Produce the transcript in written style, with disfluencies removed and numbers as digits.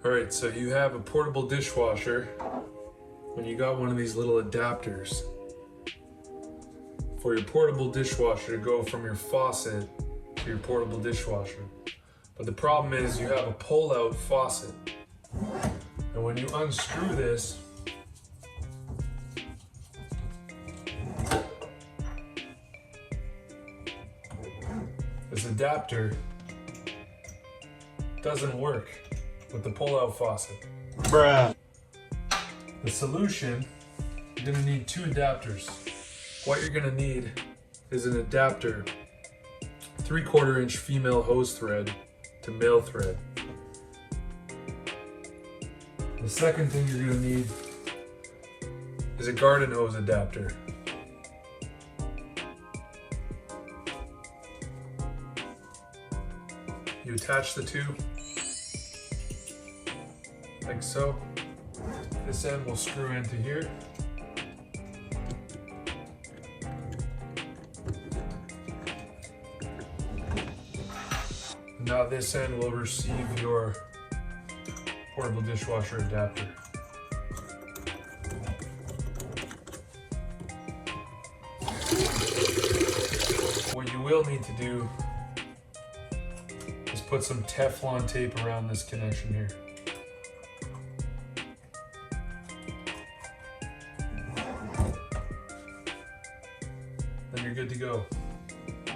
Alright, so you have a portable dishwasher and you got one of these little adapters for your portable dishwasher to go from your faucet to your portable dishwasher. But the problem is you have a pull-out faucet. And when you unscrew this, this adapter doesn't work with the pull-out faucet. Bruh. The solution, you're gonna need two adapters. What you're gonna need is an adapter, 3/4 inch female hose thread to male thread. The second thing you're gonna need is a garden hose adapter. You attach the two like so. This end will screw into here. Now this end will receive your portable dishwasher adapter. What you will need to do is put some Teflon tape around this connection here. Then you're good to go.